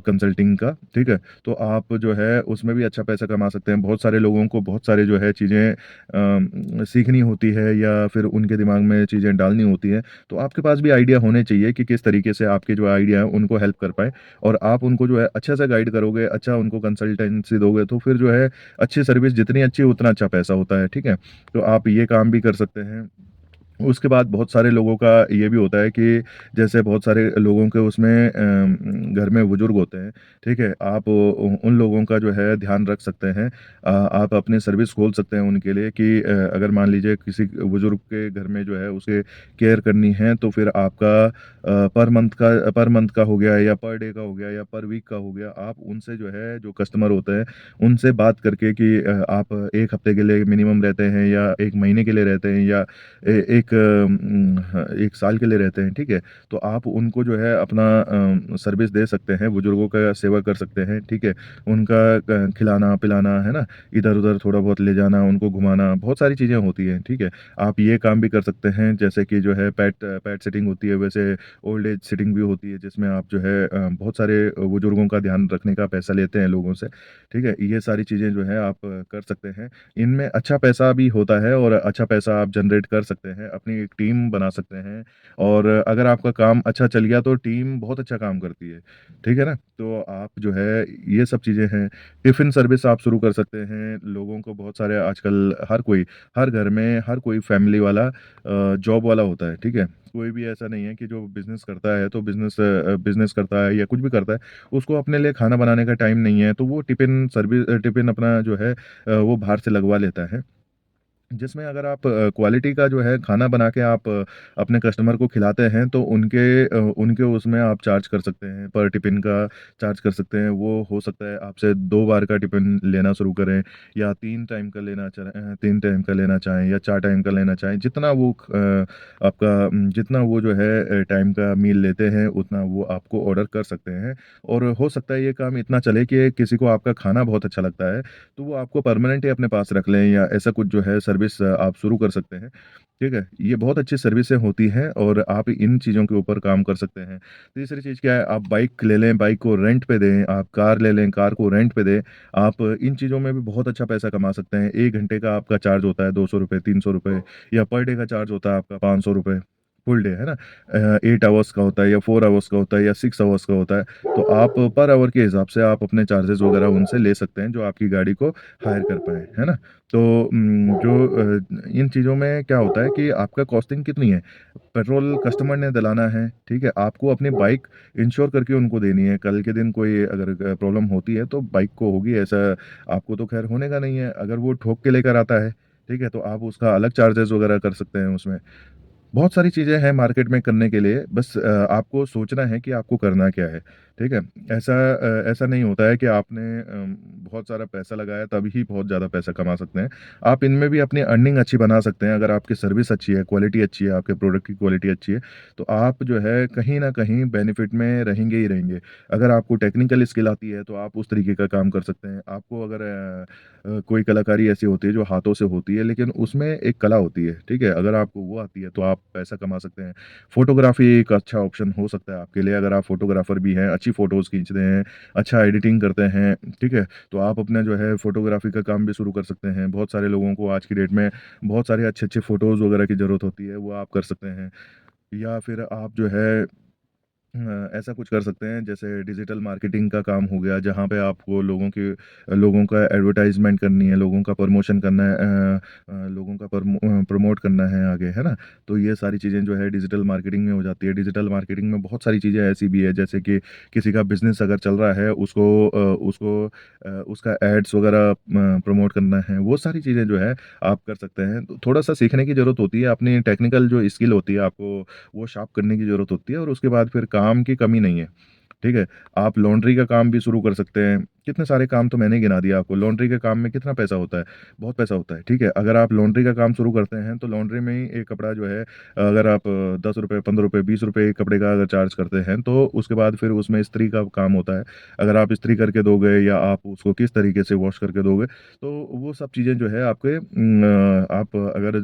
कंसल्टिंग का, ठीक है? तो आप जो है उसमें भी अच्छा पैसा कमा सकते हैं। बहुत सारे लोगों को बहुत सारे जो है चीज़ें सीखनी होती है या फिर उनके दिमाग में चीज़ें डालनी होती हैं, तो आपके पास भी आइडिया होने चाहिए कि किस तरीके से आपके जो आइडिया हैं उनको हेल्प कर पाएँ और आप उनको जो है अच्छे से गाइड करोगे, अच्छा उनको कंसल्टेंसी दोगे तो फिर जो है अच्छी सर्विस जितनी अच्छी उतना अच्छा पैसा होता है, ठीक है? तो आप ये काम भी कर सकते हैं। उसके बाद बहुत सारे लोगों का ये भी होता है कि जैसे बहुत सारे लोगों के उसमें घर में बुजुर्ग होते हैं, ठीक है? आप उन लोगों का जो है ध्यान रख सकते हैं। आप अपनी सर्विस खोल सकते हैं उनके लिए कि अगर मान लीजिए किसी बुजुर्ग के घर में जो है उसे केयर करनी है तो फिर आपका पर मंथ का हो गया या पर डे का हो गया या पर वीक का हो गया, आप उनसे जो है जो कस्टमर होते हैं, उनसे बात करके कि आप 1 हफ्ते के लिए मिनिमम रहते हैं या 1 महीने के लिए रहते हैं या 1 साल के लिए रहते हैं, ठीक है? तो आप उनको जो है अपना सर्विस दे सकते हैं, बुजुर्गों का सेवा कर सकते हैं, ठीक है? उनका खिलाना-पिलाना, है ना? इधर-उधर थोड़ा बहुत ले जाना, उनको घुमाना, बहुत सारी चीज़ें होती हैं, ठीक है? आप ये काम भी कर सकते हैं, जैसे कि जो है पेट पेट सिटिंग होती है, वैसे ओल्ड एज सिटिंग भी होती है, जिसमें आप जो है बहुत सारे बुजुर्गों का ध्यान रखने का पैसा लेते हैं लोगों से, ठीक है? ये सारी चीज़ें जो है आप कर सकते हैं। इनमें अच्छा पैसा भी होता है और अच्छा पैसा आप जनरेट कर सकते हैं, अपनी एक टीम बना सकते हैं और अगर आपका काम अच्छा चल गया तो टीम बहुत अच्छा काम करती है, ठीक है ना? तो आप जो है ये सब चीज़ें हैं, टिफ़िन सर्विस आप शुरू कर सकते हैं, लोगों को बहुत सारे आजकल हर घर में हर कोई फैमिली वाला जॉब वाला होता है, ठीक है? कोई भी ऐसा नहीं है कि जो बिज़नेस करता है तो बिज़नेस करता है या कुछ भी करता है, उसको अपने लिए खाना बनाने का टाइम नहीं है, तो वो टिफ़िन अपना जो है वो बाहर से लगवा लेता है। जिसमें अगर आप क्वालिटी का जो है खाना बना के आप अपने कस्टमर को खिलाते हैं तो उनके उसमें आप चार्ज कर सकते हैं, पर टिफ़िन का चार्ज कर सकते हैं। वो हो सकता है आपसे 2 बार का टिफ़िन लेना शुरू करें या 3 टाइम का लेना चाहें या 4 टाइम का लेना चाहें। जितना वो जो है टाइम का मील लेते हैं उतना वो आपको ऑर्डर कर सकते हैं और हो सकता है ये काम इतना चले कि किसी को आपका खाना बहुत अच्छा लगता है तो वो आपको परमानेंट ही अपने पास रख लें या ऐसा कुछ जो है सर्विस आप शुरू कर सकते हैं, ठीक है? ये बहुत अच्छी सर्विसें होती हैं और आप इन चीज़ों के ऊपर काम कर सकते हैं। तीसरी चीज़ क्या है, आप बाइक ले लें, बाइक को रेंट पे दें, आप कार ले लें, कार को रेंट पे दें। आप इन चीज़ों में भी बहुत अच्छा पैसा कमा सकते हैं। 1 घंटे का आपका चार्ज होता है ₹200, ₹300 या पर डे का चार्ज होता है आपका ₹500 फुल डे, है ना? 8 आवर्स का होता है या 4 आवर्स का होता है या 6 आवर्स का होता है। तो आप पर आवर के हिसाब से आप अपने चार्जेज़ वगैरह उनसे ले सकते हैं, जो आपकी गाड़ी को हायर कर पाएँ, है ना? तो इन चीज़ों में क्या होता है कि आपका कॉस्टिंग कितनी है? पेट्रोल कस्टमर ने डलाना है, ठीक है? आपको अपनी बाइक इंश्योर करके उनको देनी है। कल के दिन कोई अगर प्रॉब्लम होती है तो बाइक को होगी, ऐसा आपको तो ख़ैर होने का नहीं है। अगर वो ठोक के लेकर आता है, ठीक है? तो आप उसका अलग चार्जेज़ वगैरह कर सकते हैं उसमें। बहुत सारी चीज़ें हैं मार्केट में करने के लिए, बस आपको सोचना है कि आपको करना क्या है, ठीक है? ऐसा नहीं होता है कि आपने बहुत सारा पैसा लगाया तभी बहुत ज़्यादा पैसा कमा सकते हैं। आप इनमें भी अपनी अर्निंग अच्छी बना सकते हैं, अगर आपकी सर्विस अच्छी है, क्वालिटी अच्छी है, आपके प्रोडक्ट की क्वालिटी अच्छी है, तो आप जो है कहीं न कहीं बेनिफिट में रहेंगे ही रहेंगे। अगर आपको टेक्निकल स्किल आती है, तो आप उस तरीके का काम कर सकते हैं। आपको अगर कोई कलाकारी ऐसी होती है जो हाथों से होती है, लेकिन उसमें एक कला होती है, ठीक है? अगर आपको वो आती है, तो आप पैसा कमा सकते हैं। फ़ोटोग्राफ़ी एक अच्छा ऑप्शन हो सकता है आपके लिए, अगर आप फ़ोटोग्राफ़र भी हैं, अच्छी फ़ोटोज़ खींचते हैं, अच्छा एडिटिंग करते हैं, ठीक है? तो आप अपना जो है फ़ोटोग्राफ़ी का काम भी शुरू कर सकते हैं। बहुत सारे लोगों को आज की डेट में बहुत सारे अच्छे-अच्छे फ़ोटोज़ वगैरह की ज़रूरत होती है, वो आप कर सकते हैं। या फिर आप जो है ऐसा कुछ कर सकते हैं जैसे डिजिटल मार्केटिंग का काम हो गया, जहाँ पे आपको लोगों का एडवर्टाइजमेंट करनी है, लोगों का प्रमोशन करना है, लोगों का प्रमोट करना है आगे, है ना? तो ये सारी चीज़ें जो है डिजिटल मार्केटिंग में हो जाती है। डिजिटल मार्केटिंग में बहुत सारी चीज़ें ऐसी भी है, जैसे कि किसी का बिजनेस अगर चल रहा है, उसका एड्स वगैरह प्रमोट करना है, वो सारी चीज़ें जो है आप कर सकते हैं। तो थोड़ा सा सीखने की ज़रूरत होती है, अपनी टेक्निकल जो स्किल होती है आपको वो शार्प करने की ज़रूरत होती है, और उसके बाद फिर काम की कमी नहीं है। ठीक है? आप लॉन्ड्री का काम भी शुरू कर सकते हैं। कितने सारे काम तो मैंने ही गिना दिया आपको। लॉन्ड्री के काम में कितना पैसा होता है? बहुत पैसा होता है, ठीक है? अगर आप लॉन्ड्री का काम शुरू करते हैं, तो लॉन्ड्री में ही एक कपड़ा जो है, अगर आप ₹10, ₹15, ₹20 एक कपड़े का अगर चार्ज करते हैं, तो उसके बाद फिर उसमें इस्त्री का काम होता है। अगर आप इस्त्री करके दोगे या आप उसको किस तरीके से वॉश करके दोगे, तो वो सब चीज़ें जो है आप अगर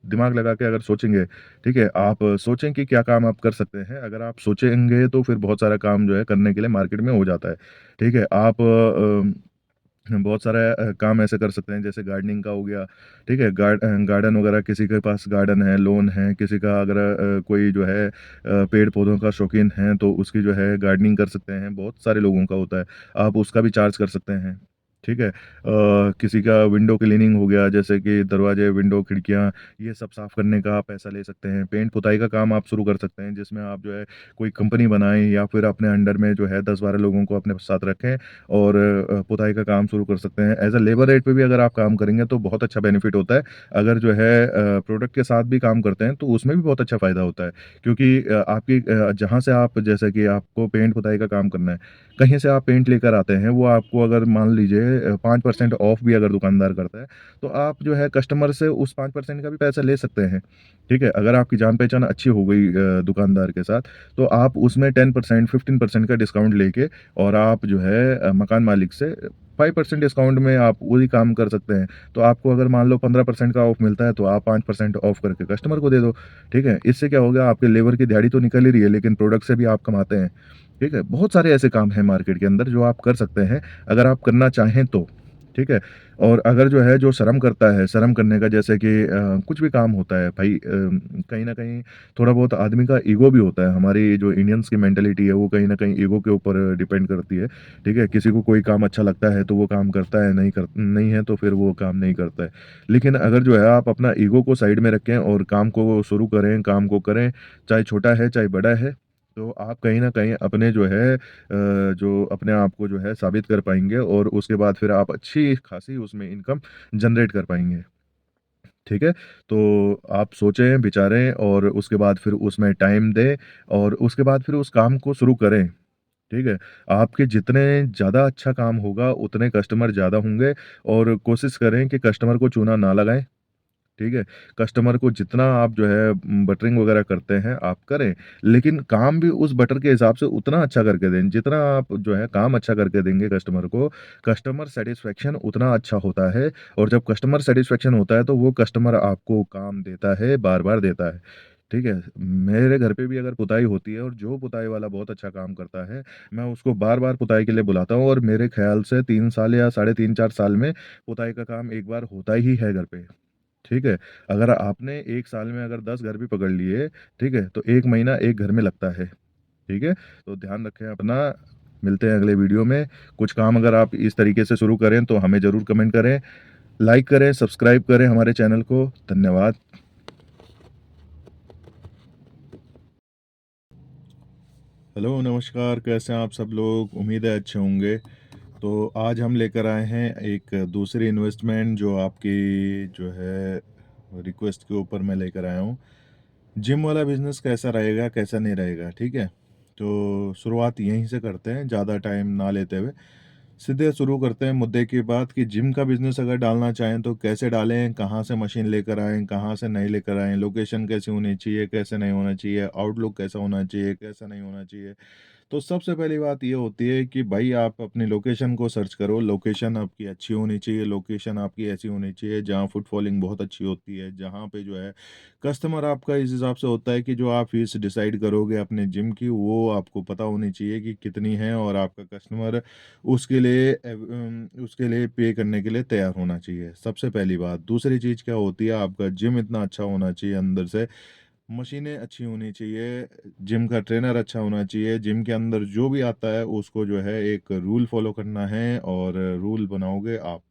दिमाग लगा के अगर सोचेंगे, ठीक है? आप सोचें कि क्या काम आप कर सकते हैं, अगर आप सोचेंगे तो फिर बहुत सारा काम जो है करने के लिए मार्केट में हो जाता है, ठीक है? बहुत सारा काम ऐसे कर सकते हैं, जैसे गार्डनिंग का हो गया, ठीक है? गार्डन वगैरह, किसी के पास गार्डन है, लॉन है, किसी का अगर कोई जो है पेड़-पौधों का शौकीन है, तो उसकी जो है गार्डनिंग कर सकते हैं, बहुत सारे लोगों का होता है, आप उसका भी चार्ज कर सकते हैं, ठीक है? किसी का विंडो क्लीनिंग हो गया, जैसे कि दरवाजे, विंडो, खिड़कियाँ, ये सब साफ़ करने का आप पैसा ले सकते हैं। पेंट-पुताई का काम आप शुरू कर सकते हैं, जिसमें आप जो है कोई कंपनी बनाएँ या फिर अपने अंडर में जो है 10-12 लोगों को अपने साथ रखें, और पुताई का काम शुरू कर सकते हैं। एज़ अ लेबर रेट पे भी अगर आप काम करेंगे तो बहुत अच्छा बेनिफिट होता है। अगर जो है प्रोडक्ट के साथ भी काम करते हैं तो उसमें भी बहुत अच्छा फ़ायदा होता है। क्योंकि जहाँ से आप, जैसे कि आपको पेंट-पुताई का काम करना है, कहीं से आप पेंट लेकर आते हैं, वो आपको अगर मान लीजिए 5% ऑफ भी अगर दुकानदार करता है, तो आप जो है कस्टमर से उस 5% का भी पैसा ले सकते हैं। ठीक है? अगर आपकी जान-पहचान अच्छी हो गई दुकानदार के साथ, तो आप उसमें 10% 15% का डिस्काउंट लेके, और आप जो है मकान मालिक से 5% डिस्काउंट में आप वही काम कर सकते हैं। तो आपको अगर मान लो 15% का ऑफ मिलता है, तो आप 5% ऑफ करके कस्टमर को दे दो। ठीक है? इससे क्या हो गया, आपके लेबर की दिहाड़ी तो निकल ही रही है, लेकिन प्रोडक्ट से भी आप कमाते हैं। ठीक है? बहुत सारे ऐसे काम हैं मार्केट के अंदर जो आप कर सकते हैं, अगर आप करना चाहें तो। ठीक है? और अगर जो है जो शर्म करता है, शर्म करने का, जैसे कि कुछ भी काम होता है भाई, कहीं न कहीं थोड़ा बहुत आदमी का ईगो भी होता है। हमारी जो इंडियंस की मेंटालिटी है, वो कहीं न कहीं ईगो के ऊपर डिपेंड करती है। ठीक है? किसी को कोई काम अच्छा लगता है तो वो काम करता है, नहीं है तो फिर वो काम नहीं करता है। लेकिन अगर जो है आप अपना ईगो को साइड में रखें और काम को शुरू करें, काम को करें, चाहे छोटा है, चाहे बड़ा है, तो आप कहीं न कहीं अपने जो है जो अपने आप को जो है साबित कर पाएँगे, और उसके बाद फिर आप अच्छी खासी उसमें इनकम जनरेट कर पाएँगे। ठीक है? तो आप सोचें, विचारें, और उसके बाद फिर उसमें टाइम दें, और उसके बाद फिर उस काम को शुरू करें। ठीक है? आपके जितने ज़्यादा अच्छा काम होगा, उतने कस्टमर ज़्यादा होंगे, और कोशिश करें कि कस्टमर को चूना ना लगाएँ। ठीक है? कस्टमर को जितना आप जो है बटरिंग वगैरह करते हैं, आप करें, लेकिन काम भी उस बटर के हिसाब से उतना अच्छा करके दें। जितना आप जो है काम अच्छा करके देंगे कस्टमर को, कस्टमर सैटिस्फैक्शन उतना अच्छा होता है, और जब कस्टमर सैटिस्फैक्शन होता है, तो वो कस्टमर आपको काम देता है, बार-बार देता है। ठीक है? मेरे घर पे भी अगर पुताई होती है, और जो पुताई वाला बहुत अच्छा काम करता है, मैं उसको बार-बार पुताई के लिए बुलाता हूँ, और मेरे ख़्याल से 3 साल या साढ़े 3-4 साल में पुताई का काम एक बार होता ही है घर पे। ठीक है? अगर आपने 1 साल में अगर 10 घर भी पकड़ लिए, ठीक है? तो 1 महीना 1 घर में लगता है, ठीक है? तो ध्यान रखें अपना, मिलते हैं अगले वीडियो में। कुछ काम अगर आप इस तरीके से शुरू करें, तो हमें ज़रूर कमेंट करें, लाइक करें, सब्सक्राइब करें हमारे चैनल को। धन्यवाद। हेलो, नमस्कार, कैसे हैं आप सब लोग? उम्मीद है अच्छे होंगे। तो आज हम लेकर आए हैं एक दूसरी इन्वेस्टमेंट, जो आपकी जो है रिक्वेस्ट के ऊपर मैं लेकर आया हूँ। जिम वाला बिज़नेस कैसा रहेगा, कैसा नहीं रहेगा, ठीक है? तो शुरुआत यहीं से करते हैं, ज़्यादा टाइम ना लेते हुए। सीधे शुरू करते हैं मुद्दे की बात, कि जिम का बिज़नेस अगर डालना चाहें तो कैसे डालें, कहाँ से मशीन लेकर आएँ, कहाँ से नहीं लेकर आएँ, लोकेशन कैसी होनी चाहिए, कैसे नहीं होना चाहिए, आउटलुक कैसा होना चाहिए, कैसा नहीं होना चाहिए। तो सबसे पहली बात ये होती है कि भाई आप अपनी लोकेशन को सर्च करो, लोकेशन आपकी अच्छी होनी चाहिए, लोकेशन आपकी ऐसी होनी चाहिए जहाँ फुटफॉलिंग बहुत अच्छी होती है, जहाँ पे जो है कस्टमर आपका इस हिसाब से होता है कि जो आप फीस डिसाइड करोगे अपने जिम की, वो आपको पता होनी चाहिए कि कितनी है, और आपका कस्टमर उसके लिए पे करने के लिए तैयार होना चाहिए, सबसे पहली बात। दूसरी चीज़ क्या होती है, आपका जिम इतना अच्छा होना चाहिए अंदर से, मशीनें अच्छी होनी चाहिए, जिम का ट्रेनर अच्छा होना चाहिए, जिम के अंदर जो भी आता है उसको जो है एक रूल फ़ॉलो करना है और रूल बनाओगे आप,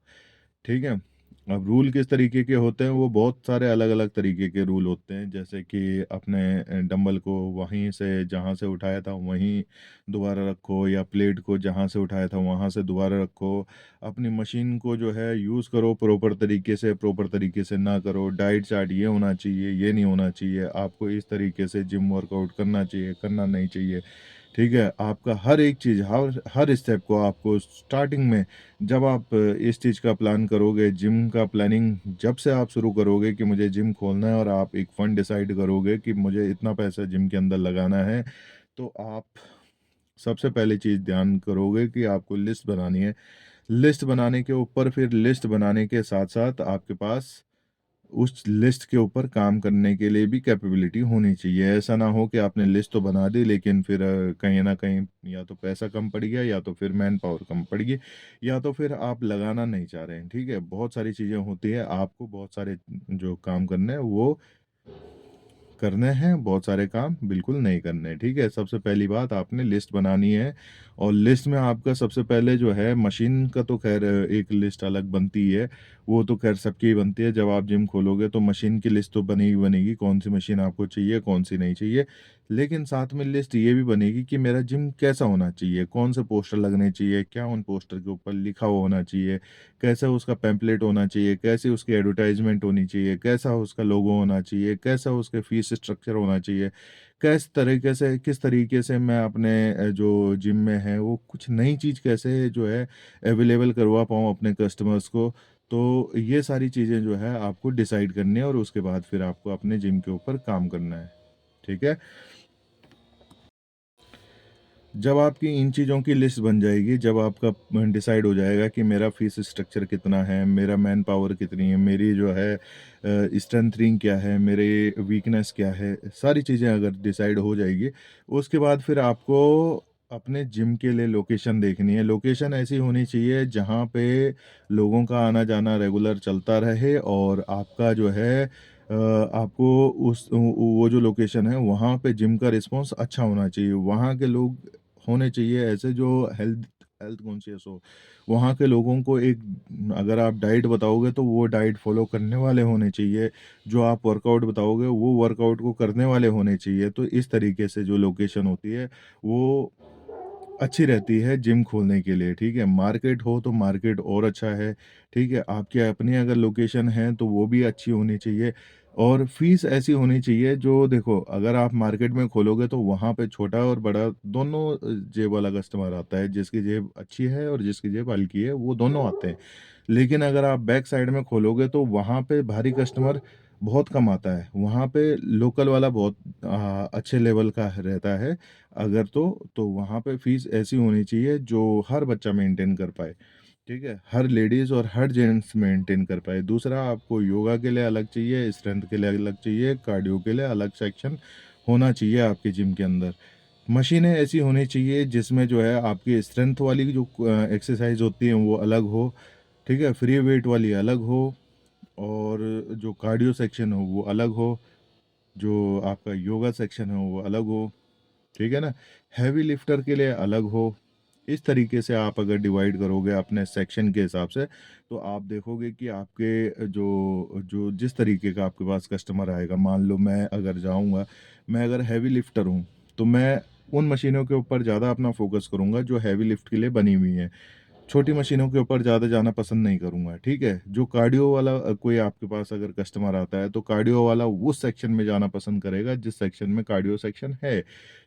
ठीक है? अब रूल किस तरीके के होते हैं, वो बहुत सारे अलग-अलग तरीके के रूल होते हैं, जैसे कि अपने डंबल को वहीं से जहाँ से उठाया था वहीं दोबारा रखो या प्लेट को जहाँ से उठाया था वहाँ से दोबारा रखो। अपनी मशीन को जो है यूज़ करो प्रॉपर तरीके से ना करो। डाइट चार्ट ये होना चाहिए, ये नहीं होना चाहिए, आपको इस तरीके से जिम वर्कआउट करना चाहिए, करना नहीं चाहिए। ठीक है? आपका हर एक चीज़, हर हर स्टेप को आपको स्टार्टिंग में जब आप इस चीज़ का प्लान करोगे, जिम का प्लानिंग जब से आप शुरू करोगे कि मुझे जिम खोलना है और आप एक फंड डिसाइड करोगे कि मुझे इतना पैसा जिम के अंदर लगाना है, तो आप सबसे पहली चीज़ ध्यान करोगे कि आपको लिस्ट बनानी है। लिस्ट बनाने के ऊपर फिर लिस्ट बनाने के साथ-साथ आपके पास उस लिस्ट के ऊपर काम करने के लिए भी कैपेबिलिटी होनी चाहिए। ऐसा ना हो कि आपने लिस्ट तो बना दी लेकिन फिर कहीं न कहीं या तो पैसा कम पड़ गया या तो फिर मैन पावर कम पड़ गई या तो फिर आप लगाना नहीं चाह रहे हैं, ठीक है? बहुत सारी चीज़ें होती हैं, आपको बहुत सारे जो काम करने हैं वो करने हैं, बहुत सारे काम बिल्कुल नहीं करने हैं, ठीक है? सबसे पहली बात आपने लिस्ट बनानी है और लिस्ट में आपका सबसे पहले जो है मशीन का तो ख़ैर एक लिस्ट अलग बनती ही है, वो तो ख़ैर सबकी ही बनती है। जब आप जिम खोलोगे तो मशीन की लिस्ट तो बनी ही बनेगी, कौन-सी मशीन आपको चाहिए, कौन-सी नहीं चाहिए। लेकिन साथ में लिस्ट ये भी बनेगी कि मेरा जिम कैसा होना चाहिए, कौन से पोस्टर लगने चाहिए, क्या उन पोस्टर के ऊपर लिखा हुआ होना चाहिए, कैसा उसका पैम्पलेट होना चाहिए, कैसी उसकी एडवर्टाइज़मेंट होनी चाहिए, कैसा उसका लोगो होना चाहिए, कैसा उसके फ़ीस स्ट्रक्चर होना चाहिए, किस तरीके से मैं अपने जो जिम में है वो कुछ नई चीज़ कैसे जो है अवेलेबल करवा पाऊँ अपने कस्टमर्स को। तो ये सारी चीज़ें जो है आपको डिसाइड करनी है और उसके बाद फिर आपको अपने जिम के ऊपर काम करना है। ठीक है? जब आपकी इन चीज़ों की लिस्ट बन जाएगी, जब आपका डिसाइड हो जाएगा कि मेरा फ़ीस स्ट्रक्चर कितना है, मेरा मैन पावर कितनी है, मेरी जो है स्ट्रेंथनिंग क्या है, मेरे वीकनेस क्या है, सारी चीज़ें अगर डिसाइड हो जाएगी, उसके बाद फिर आपको अपने जिम के लिए लोकेशन देखनी है। लोकेशन ऐसी होनी चाहिए जहाँ पे लोगों का आना-जाना रेगुलर चलता रहे और आपका जो है आपको वो जो लोकेशन है, वहाँ पे जिम का रिस्पॉन्स अच्छा होना चाहिए। वहाँ के लोग होने चाहिए ऐसे जो हेल्थ हेल्थ कॉन्शियस हो। वहाँ के लोगों को एक अगर आप डाइट बताओगे तो वो डाइट फ़ॉलो करने वाले होने चाहिए। जो आप वर्कआउट बताओगे वो वर्कआउट को करने वाले होने चाहिए। तो इस तरीके से जो लोकेशन होती है वो अच्छी रहती है जिम खोलने के लिए, ठीक है? मार्केट हो तो मार्केट और अच्छा है, ठीक है? आपकी अपनी अगर लोकेशन है तो वो भी अच्छी होनी चाहिए और फ़ीस ऐसी होनी चाहिए जो देखो अगर आप मार्केट में खोलोगे तो वहाँ पे छोटा और बड़ा दोनों जेब वाला कस्टमर आता है, जिसकी जेब अच्छी है और जिसकी जेब हल्की है, वो दोनों आते हैं। लेकिन अगर आप बैक साइड में खोलोगे तो वहाँ पे भारी कस्टमर बहुत कम आता है, वहाँ पे लोकल वाला बहुत अच्छे लेवल का रहता है। अगर तो वहाँ पे फ़ीस ऐसी होनी चाहिए जो हर बच्चा मेंटेन कर पाए, ठीक है? हर लेडीज़ और हर जेंट्स मेंटेन कर पाए। दूसरा आपको योगा के लिए अलग चाहिए, स्ट्रेंथ के लिए अलग चाहिए, कार्डियो के लिए अलग सेक्शन होना चाहिए आपके जिम के अंदर। मशीनें ऐसी होनी चाहिए जिसमें जो है आपकी स्ट्रेंथ वाली जो एक्सरसाइज़ होती हैं वो अलग हो, ठीक है? फ्री वेट वाली अलग हो और जो कार्डियो सेक्शन हो वो अलग हो, जो आपका योगा सेक्शन है वो अलग हो। ठीक है ना? हेवी लिफ्टर के लिए अलग हो। इस तरीके से आप अगर डिवाइड करोगे अपने सेक्शन के हिसाब से, तो आप देखोगे कि आपके जो जो जिस तरीके का आपके पास कस्टमर आएगा, मान लो मैं अगर जाऊँगा, मैं अगर हेवी लिफ्टर हूँ, तो मैं उन मशीनों के ऊपर ज़्यादा अपना फ़ोकस करूँगा जो हेवी लिफ्ट के लिए बनी हुई हैं। छोटी मशीनों के ऊपर ज़्यादा जाना पसंद नहीं करूँगा, ठीक है? जो कार्डियो वाला कोई आपके पास अगर कस्टमर आता है, तो कार्डियो वाला उस सेक्शन में जाना पसंद करेगा जिस सेक्शन में कार्डियो सेक्शन है,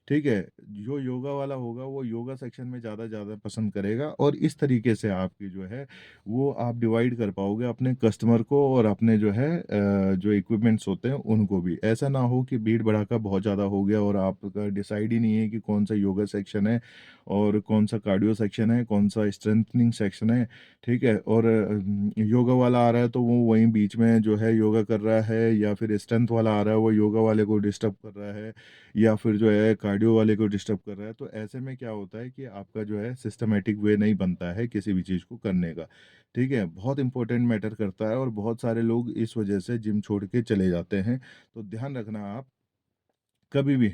ठीक है? जो योगा वाला होगा, वो योगा सेक्शन में ज़्यादा ज़्यादा पसंद करेगा और इस तरीके से आपकी जो है, वो आप डिवाइड कर पाओगे अपने कस्टमर को और अपने जो है जो इक्विपमेंट्स होते हैं, उनको भी। ऐसा ना हो कि भीड़-भड़ाका बहुत ज़्यादा हो गया और आपका डिसाइड ही नहीं है कि कौन-सा योगा सेक्शन है और कौन-सा कार्डियो सेक्शन है, कौन-सा स्ट्रेंथनिंग सेक्शन है, ठीक है? और योगा वाला आ रहा है तो वो वहीं बीच में जो है योगा कर रहा है या फिर स्ट्रेंथ वाला आ रहा है वो योगा वाले को डिस्टर्ब कर रहा है या फिर जो है कार्डियो वाले को डिस्टर्ब कर रहा है। तो ऐसे में क्या होता है कि आपका जो है सिस्टमैटिक वे नहीं बनता है किसी भी चीज़ को करने का, ठीक है? बहुत इम्पोर्टेंट मैटर करता है और बहुत सारे लोग इस वजह से जिम छोड़ के चले जाते हैं। तो ध्यान रखना आप कभी भी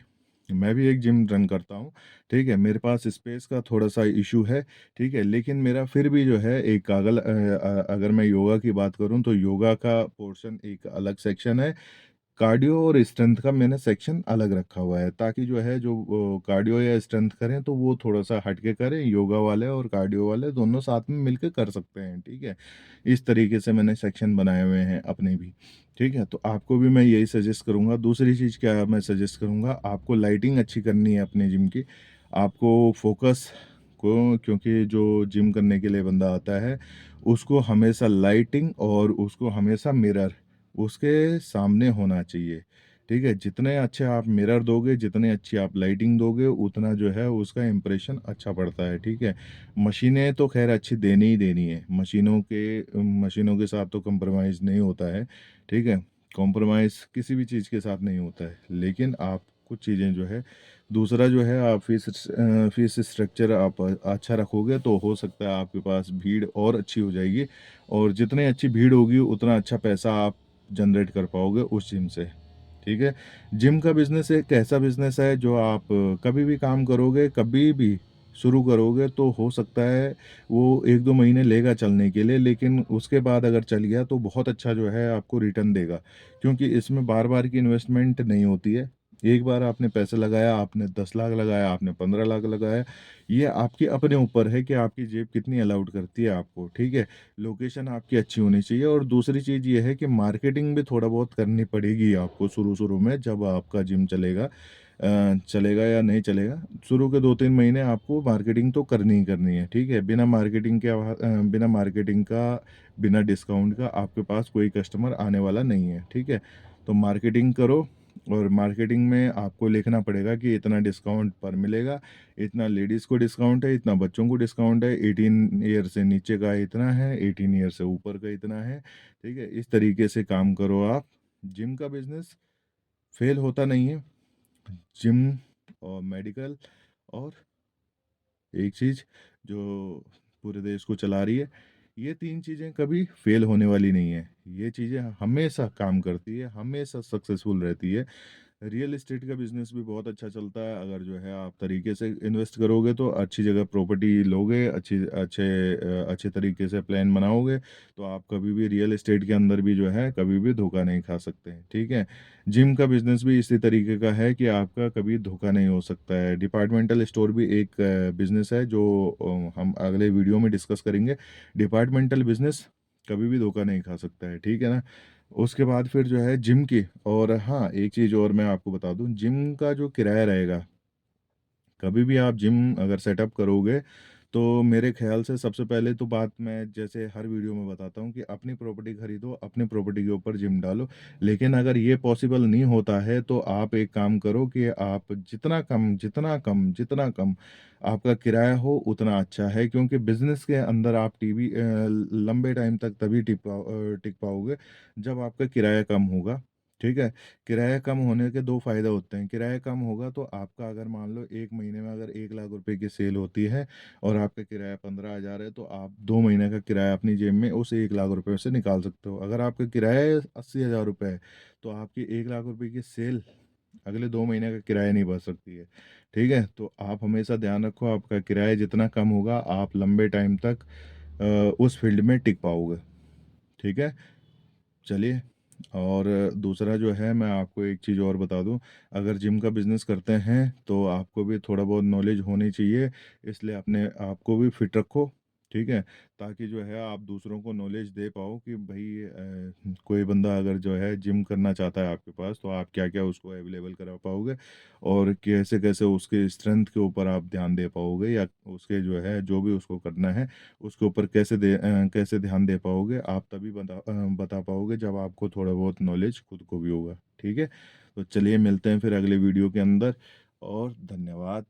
मैं भी एक जिम रन करता हूँ, ठीक है? मेरे पास स्पेस का थोड़ा-सा इश्यू है, ठीक है? लेकिन मेरा फिर भी जो है एक अगर मैं योगा की बात करूँ तो योगा का पोर्शन एक अलग सेक्शन है, कार्डियो और स्ट्रेंथ का मैंने सेक्शन अलग रखा हुआ है, ताकि जो है जो कार्डियो या स्ट्रेंथ करें तो वो थोड़ा-सा हट के करें, योगा वाले और कार्डियो वाले दोनों साथ में मिलके कर सकते हैं, ठीक है? इस तरीके से मैंने सेक्शन बनाए हुए हैं अपने भी, ठीक है? तो आपको भी मैं यही सजेस्ट करूँगा। दूसरी चीज़ क्या मैं सजेस्ट करूँगा, आपको लाइटिंग अच्छी करनी है अपने जिम की। आपको फ़ोकस को क्योंकि जो जिम करने के लिए बंदा आता है, उसको हमेशा लाइटिंग और उसको हमेशा मिरर उसके सामने होना चाहिए, ठीक है? जितने अच्छे आप मिरर दोगे, जितनी अच्छी आप लाइटिंग दोगे, उतना जो है उसका इम्प्रेशन अच्छा पड़ता है, ठीक है? मशीनें तो ख़ैर अच्छी देनी ही देनी है, मशीनों के साथ तो कॉम्प्रोमाइज़ नहीं होता है, ठीक है? कॉम्प्रोमाइज़ किसी भी चीज़ के साथ नहीं होता है, लेकिन आप कुछ चीज़ें जो है दूसरा जो है आप फ़ीस स्ट्रक्चर आप अच्छा रखोगे तो हो सकता है आपके पास भीड़ और अच्छी हो जाएगी और जितनी अच्छी भीड़ होगी उतना अच्छा पैसा आप जनरेट कर पाओगे उस जिम से, ठीक है? जिम का बिज़नेस एक ऐसा बिज़नेस है जो आप कभी भी काम करोगे, कभी भी शुरू करोगे तो हो सकता है वो 1-2 महीने लेगा चलने के लिए, लेकिन उसके बाद अगर चल गया तो बहुत अच्छा जो है आपको रिटर्न देगा। क्योंकि इसमें बार-बार की इन्वेस्टमेंट नहीं होती है। एक बार आपने पैसा लगाया, आपने 10 लाख लगाया, आपने 15 लाख लगाया, ये आपके अपने ऊपर है कि आपकी जेब कितनी अलाउड करती है आपको, ठीक है? लोकेशन आपकी अच्छी होनी चाहिए और दूसरी चीज़ ये है कि मार्केटिंग भी थोड़ा बहुत करनी पड़ेगी आपको शुरू-शुरू में जब आपका जिम चलेगा या नहीं चलेगा। शुरू के 2-3 महीने आपको मार्केटिंग तो करनी ही करनी है, ठीक है? बिना मार्केटिंग का, बिना डिस्काउंट का आपके पास कोई कस्टमर आने वाला नहीं है, ठीक है? तो मार्केटिंग करो और मार्केटिंग में आपको लिखना पड़ेगा कि इतना डिस्काउंट पर मिलेगा, इतना लेडीज़ को डिस्काउंट है, इतना बच्चों को डिस्काउंट है, 18 ईयर से नीचे का इतना है, 18 ईयर से ऊपर का इतना है, ठीक है? इस तरीके से काम करो आप। जिम का बिज़नेस फेल होता नहीं है। जिम और मेडिकल और एक चीज़ जो पूरे देश को चला रही है, ये 3 चीज़ें कभी फेल होने वाली नहीं है। ये चीज़ें हमेशा काम करती है, हमेशा सक्सेसफुल रहती है। रियल एस्टेट का बिज़नेस भी बहुत अच्छा चलता है, अगर जो है आप तरीके से इन्वेस्ट करोगे तो अच्छी जगह प्रॉपर्टी लोगे, अच्छे तरीके से प्लान बनाओगे, तो आप कभी भी रियल एस्टेट के अंदर भी जो है कभी भी धोखा नहीं खा सकते हैं, ठीक है? जिम का बिज़नेस भी इसी तरीके का है कि आपका कभी धोखा नहीं हो सकता है। डिपार्टमेंटल स्टोर भी एक बिज़नेस है जो हम अगले वीडियो में डिस्कस करेंगे। डिपार्टमेंटल बिज़नेस कभी भी धोखा नहीं खा सकता है, ठीक है ना? उसके बाद फिर जो है जिम की और हाँ, एक चीज़ और मैं आपको बता दूँ, जिम का जो किराया रहेगा, कभी भी आप जिम अगर सेटअप करोगे, तो मेरे ख़्याल से सबसे पहले तो बात मैं जैसे हर वीडियो में बताता हूँ कि अपनी प्रॉपर्टी खरीदो, अपनी प्रॉपर्टी के ऊपर जिम डालो। लेकिन अगर ये पॉसिबल नहीं होता है, तो आप एक काम करो कि आप जितना कम आपका किराया हो, उतना अच्छा है क्योंकि बिज़नेस के अंदर आप लंबे टाइम तक तभी टिक पाओगे, जब आपका किराया कम होगा, ठीक है? किराया कम होने के 2 फ़ायदे होते हैं। किराया कम होगा तो आपका अगर मान लो 1 महीने में अगर 1 लाख रुपए की सेल होती है और आपका किराया 15,000 है, तो आप 2 महीने का किराया अपनी जेब में उस 1 लाख रुपए से निकाल सकते हो। अगर आपका किराया 80,000 रुपए है, तो आपकी 1 लाख रुपए की सेल अगले 2 महीने का किराया नहीं भर सकती है। ठीक है? तो आप हमेशा ध्यान रखो आपका किराया जितना कम होगा, आप लंबे टाइम तक उस फ़ील्ड में टिक पाओगे। ठीक है? चलिए और दूसरा जो है मैं आपको एक चीज़ और बता दूँ, अगर जिम का बिज़नेस करते हैं तो आपको भी थोड़ा बहुत नॉलेज होनी चाहिए, इसलिए अपने आप को भी फिट रखो, ठीक है? ताकि जो है आप दूसरों को नॉलेज दे पाओ कि भई कोई बंदा अगर जो है जिम करना चाहता है आपके पास तो आप क्या-क्या उसको अवेलेबल करा पाओगे और कैसे-कैसे उसके स्ट्रेंथ के ऊपर आप ध्यान दे पाओगे या उसके जो है जो भी उसको करना है उसके ऊपर कैसे ध्यान दे पाओगे, आप तभी बता पाओगे जब आपको थोड़ा बहुत नॉलेज खुद को भी होगा, ठीक है? तो चलिए मिलते हैं फिर अगले वीडियो के अंदर और धन्यवाद।